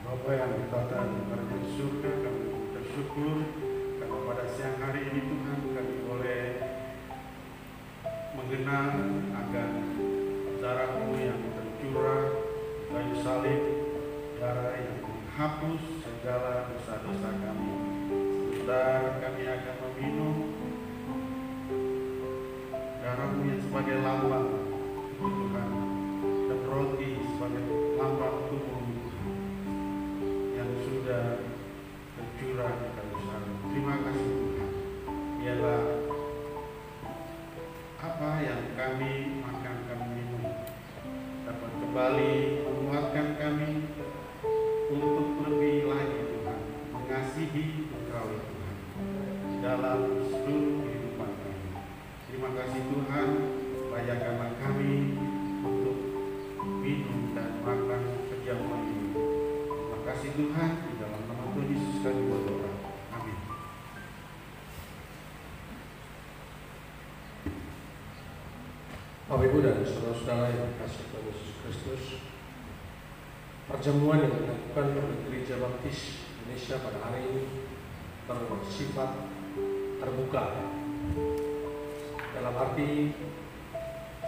Bapa yang bertata di kerajaan surga, kami bersyukur karena pada siang hari ini Tuhan kami boleh mengenang akan darah-Mu yang tercurah di kayu salib, darah yang menghapus segala dosa-dosa kami. Dan kami akan meminum darah-Mu yang sebagai lambang Tuhan dan roti sebagai lambang tubuh yang sudah tercurah di kayu salib. Terima kasih Tuhan. Biarlah apa yang kami makan, kami minum dapat kembali menguatkan kami untuk lebih lagi Tuhan mengasihi Engkau Tuhan dalam seluruh kehidupan kami. Terima kasih Tuhan, layakkanlah kami untuk minum dan makan perjamuan ini. Terima kasih Tuhan, di dalam nama Tuhan Yesus kami berdoa. Amin. Bapak Ibu dan saudara-saudara yang dikasihi Tuhan Yesus Kristus, perjamuan yang dilakukan oleh Gereja Baptis Indonesia pada hari ini bersifat terbuka, dalam arti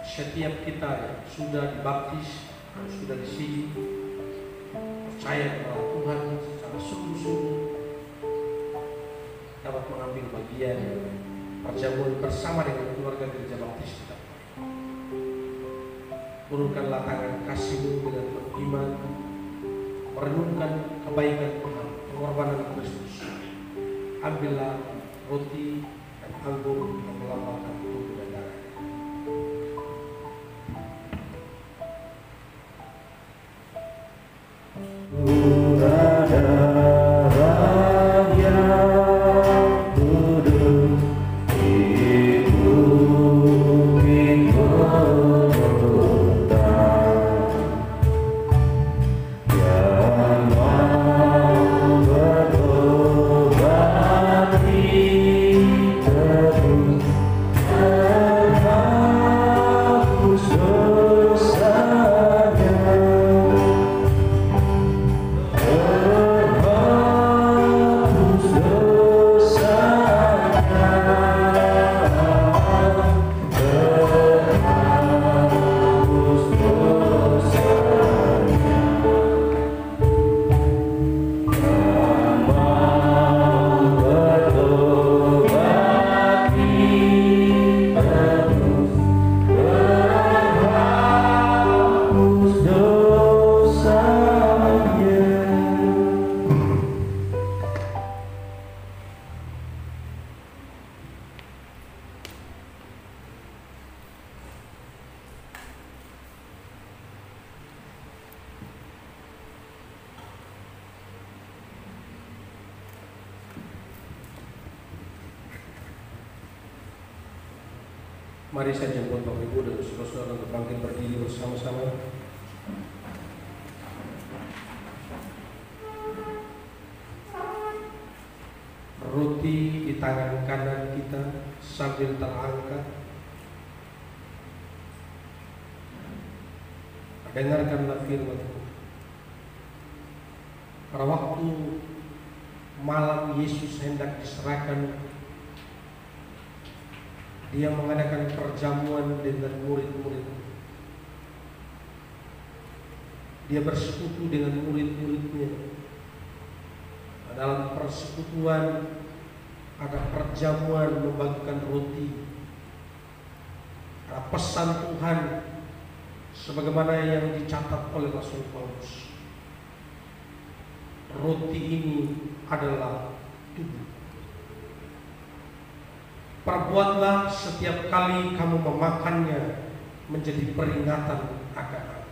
setiap kita yang sudah dibaptis, yang sudah di sini percaya kepada Tuhan secara sungguh-sungguh dapat mengambil bagian perjamuan bersama dengan keluarga Gereja Baptis kita. Urunkanlah tangan kasih-Mu dengan beriman, merenungkan kebaikan Tuhan, pengorbanan Kristus. Ambillah roti dan anggur yang melambangkan tubuh dan darah. Mari saya jemput Bapak Ibu dan saudara-saudara untuk bangkit berdiri bersama-sama. Roti di tangan kanan kita sambil terangkat. Dengarkanlah firman Tuhan. Pada waktu malam Yesus hendak diserahkan, Dia mengadakan perjamuan dengan murid-murid. Dia bersekutu dengan murid-muridnya. Dalam persekutuan ada perjamuan membagikan roti. Ada pesan Tuhan sebagaimana yang dicatat oleh Rasul Paulus. Roti ini adalah tubuh. Perbuatlah setiap kali kamu memakannya menjadi peringatan akan aku.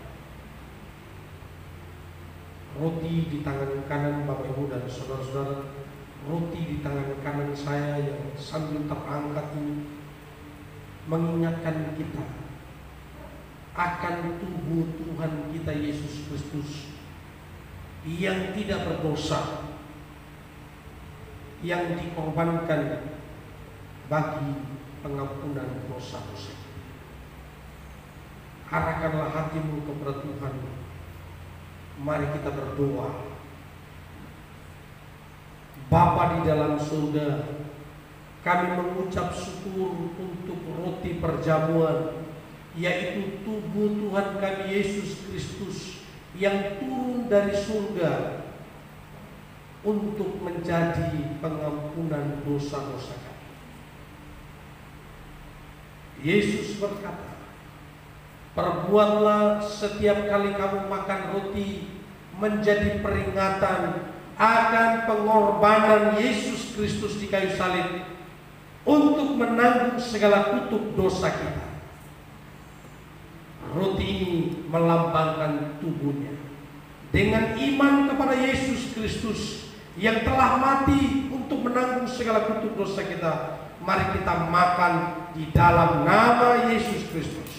Roti di tangan kanan Bapak Ibu dan saudara-saudara, roti di tangan kanan saya yang sambil terangkat ini mengingatkan kita akan tubuh Tuhan kita Yesus Kristus yang tidak berdosa, yang dikorbankan bagi pengampunan dosa-dosa. Arahkanlah hatimu kepada Tuhan. Mari kita berdoa. Bapa di dalam surga, kami mengucap syukur untuk roti perjamuan, yaitu tubuh Tuhan kami Yesus Kristus yang turun dari surga untuk menjadi pengampunan dosa-dosa kami. Yesus berkata, perbuatlah setiap kali kamu makan roti menjadi peringatan akan pengorbanan Yesus Kristus di kayu salib untuk menanggung segala kutuk dosa kita. Roti ini melambangkan tubuhnya. Dengan iman kepada Yesus Kristus yang telah mati untuk menanggung segala kutuk dosa kita, mari kita makan di dalam nama Yesus Kristus.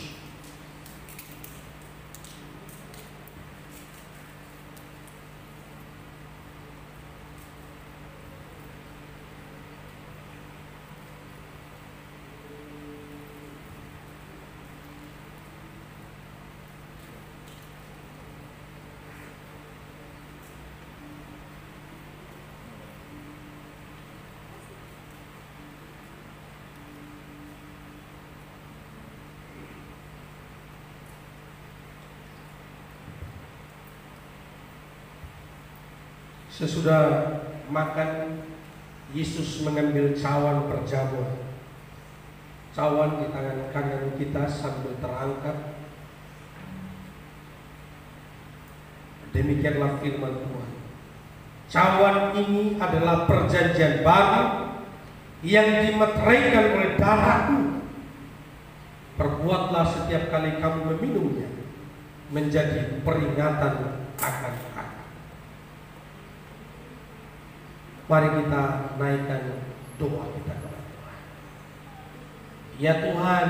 Sesudah makan, Yesus mengambil cawan perjamuan. Cawan di tangan kanan kita sambil terangkat. Demikianlah firman Tuhan. Cawan ini adalah perjanjian baru yang dimeteraikan oleh darahku. Perbuatlah setiap kali kamu meminumnya menjadi peringatan akan aku. Mari kita naikkan doa kita kepada Tuhan. Ya Tuhan,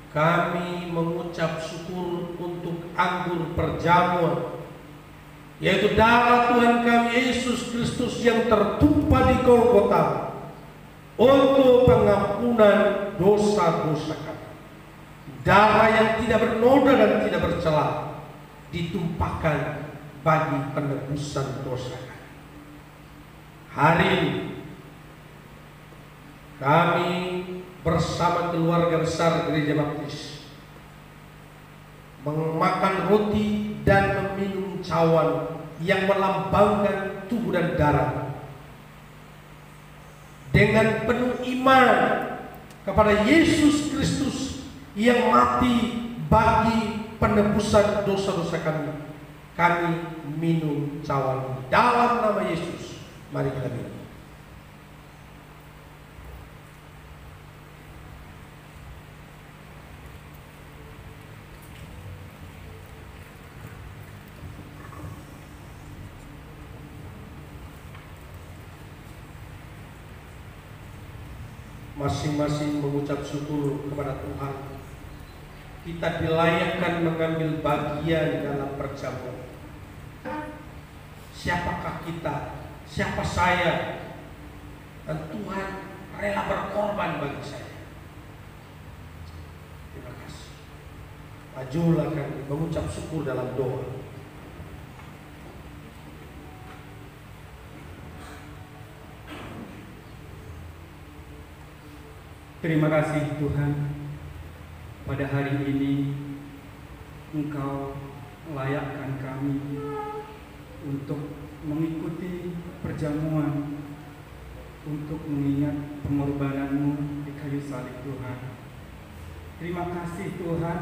kami mengucap syukur untuk anggur perjamuan, yaitu darah Tuhan kami Yesus Kristus yang tertumpah di Golgota untuk pengampunan dosa-dosa kami. Darah yang tidak bernoda dan tidak bercela ditumpahkan bagi penebusan dosa kami. Hari ini kami bersama keluarga besar Gereja Baptis memakan roti dan meminum cawan yang melambangkan tubuh dan darah dengan penuh iman kepada Yesus Kristus yang mati bagi penebusan dosa-dosa kami. Kami minum cawan dalam nama Yesus. Mari kita minum. Masing-masing mengucap syukur kepada Tuhan. Kita dilayakkan mengambil bagian dalam perjamuan. Siapakah kita? Siapa saya dan Tuhan rela berkorban bagi saya. Terima kasih. Majulah kami mengucap syukur dalam doa. Terima kasih Tuhan, pada hari ini Engkau layakkan kami untuk mengikuti perjamuan, untuk mengingat pengorbanan-Mu di kayu salib Tuhan. Terima kasih Tuhan,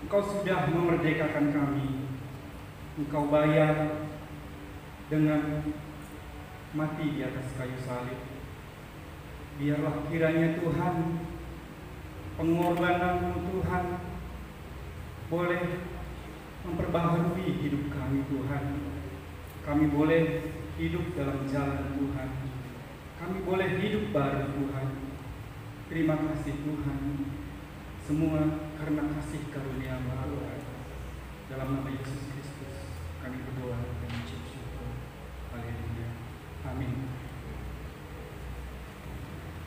Engkau sudah memerdekakan kami. Engkau bayar dengan mati di atas kayu salib. Biarlah kiranya Tuhan, pengorbanan-Mu Tuhan boleh memperbaharui hidup kami Tuhan. Kami boleh hidup dalam jalan Tuhan. Kami boleh hidup baru Tuhan. Terima kasih Tuhan. Semua karena kasih karunia-Mu Tuhan. Dalam nama Yesus Kristus kami berdoa dan mengucap syukur. Haleluya. Amin.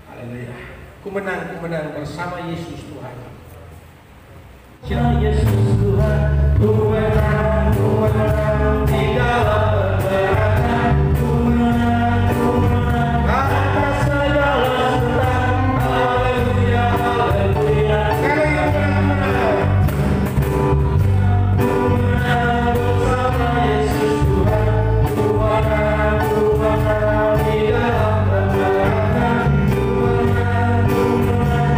Haleluya. Ku menang bersama Yesus Tuhan. Ya Yesus Tuhan, ku menang di dalam pergerakan, ku menang atas segala serang. Haleluya, haleluya. Sekali lagi Ku menang bersama Yesus Tuhan, ku menang di dalam pergerakan, ku menang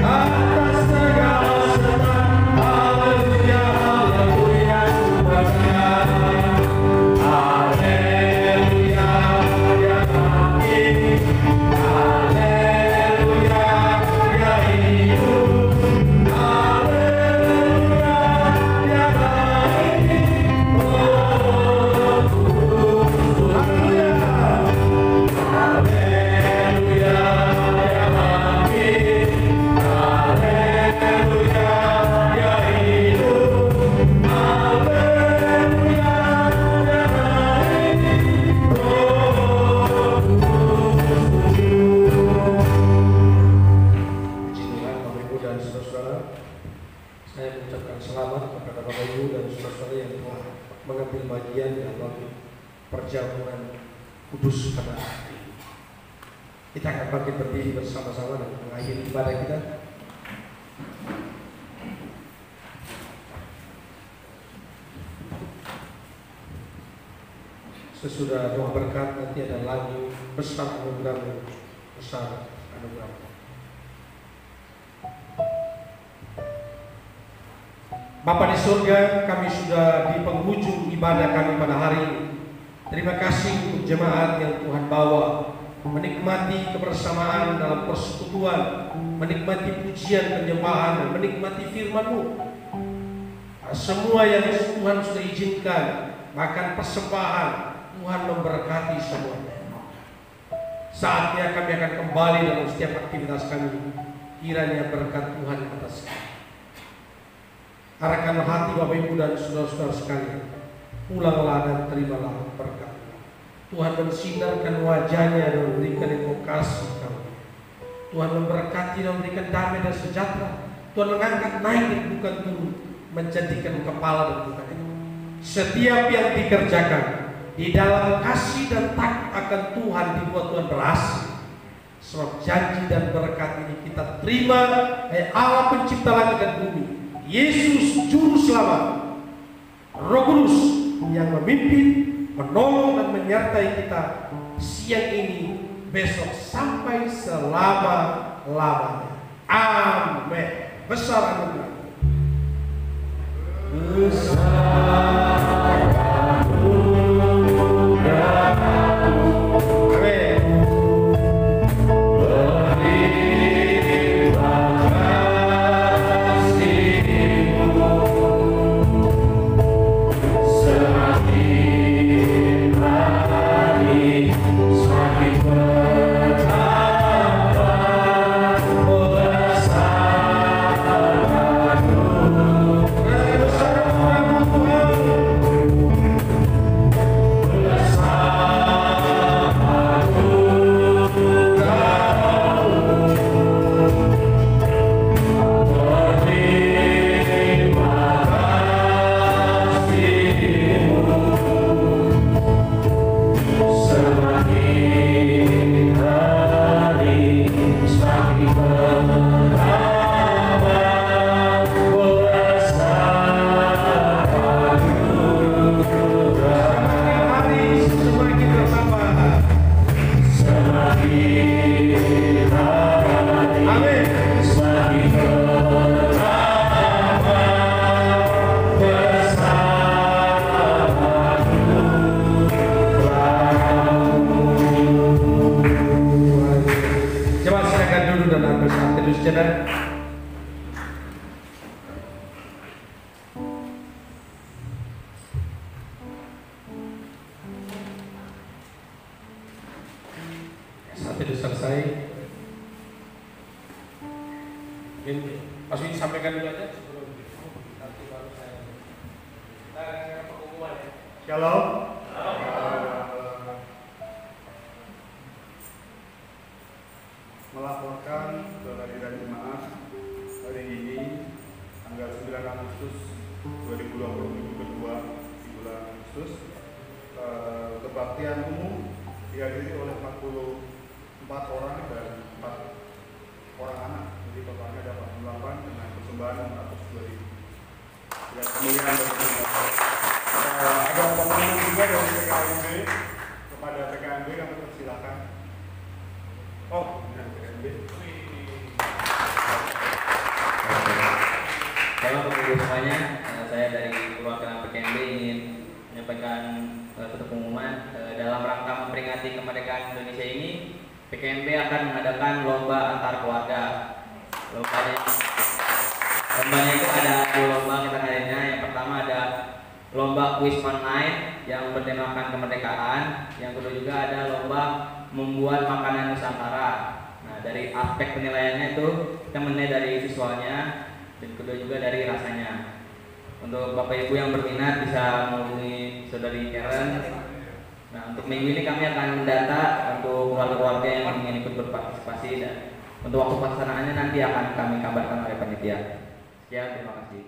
atas segala serang. Haleluya, haleluya, ku menang. Haleluya, ya Rabbi. Haleluya, ya hidup. Haleluya, ya Rabbi. Oh, haleluya. Haleluya, ya Rabbi. Haleluya, ya hidup. Haleluya, ya Rabbi. Puji Tuhan, Bapak Ibu dan saudara-saudara. Saya mengucapkan selamat kepada Bapak Ibu dan saudara-saudara yang telah mengambil bagian dalam perjamuan kudus pada hari ini. Kita akan bangkit berdiri bersama-sama dan mengakhiri ibadah kita. Sesudah doa berkat nanti ada lagu besar anugerah, besar anugerah. Bapa di surga, kami sudah di penghujung ibadah kami pada hari ini. Terima kasih untuk jemaat yang Tuhan bawa menikmati kebersamaan dalam persekutuan, menikmati pujian penyembahan, menikmati firman-Mu. Semua yang Tuhan sudah izinkan, bahkan persembahan, Tuhan memberkati semuanya. Saatnya kami akan kembali dalam setiap aktivitas kami. Kiranya berkat Tuhan atas kami. Arahkanlah hati Bapak Ibu dan saudara-saudara sekalian. Pulanglah dan terimalah berkat Tuhan. Mensinarkan wajahnya dan memberikan engkau kasih karunia. Tuhan memberkati dan memberikan damai dan sejahtera. Tuhan mengangkat naik dan bukan turun, menjadikan kepala dan bukan ekor. Setiap yang dikerjakan di dalam kasih dan takut akan Tuhan dibuat Tuhan berhasil. Sebab janji dan berkat ini kita terima dari Allah pencipta langit dan bumi, Yesus Juru Selamat, Roh Kudus yang memimpin, menolong dan menyertai kita siang ini, besok sampai selama-lamanya. Amin. Besar anugerah. Besar Amin. sudah selesai. Mungkin Mas Widi sampaikan dulu aja sebelum nanti baru saya. Kita akan pengumuman ya. Shalom. Melaporkan kehadiran jemaat hari ini tanggal 9 Agustus 2020 minggu kedua di bulan Agustus. Kebaktian umum dihadiri oleh 44 orang dan 4 orang anak. Jadi totalnya ada 48 dengan persembahan 400.000. Ya, kemuliaan dari Tuhan. Ada pengumuman juga dari PKMB kepada PKMB, kami persilakan. Oh, benar PKMB. Halo Bapak-Ibu semuanya, saya dari perwakilan PKMB ingin menyampaikan satu pengumuman dalam rangka memperingati kemerdekaan Indonesia ini. PKMB akan mengadakan lomba antar keluarga. Lombanya itu ada 2 lomba kita ngadainnya. Yang pertama ada lomba kuis online yang bertemakan kemerdekaan. Yang kedua juga ada lomba membuat makanan Nusantara. Nah, dari aspek penilaiannya itu kita menilai dari visualnya, dan kedua juga dari rasanya. Untuk Bapak Ibu yang berminat bisa menghubungi Saudari Karen. Nah, untuk minggu ini kami akan mendata untuk keluarga-keluarga yang ingin ikut berpartisipasi, dan untuk waktu pelaksanaannya nanti akan kami kabarkan oleh panitia. Sekian, terima kasih.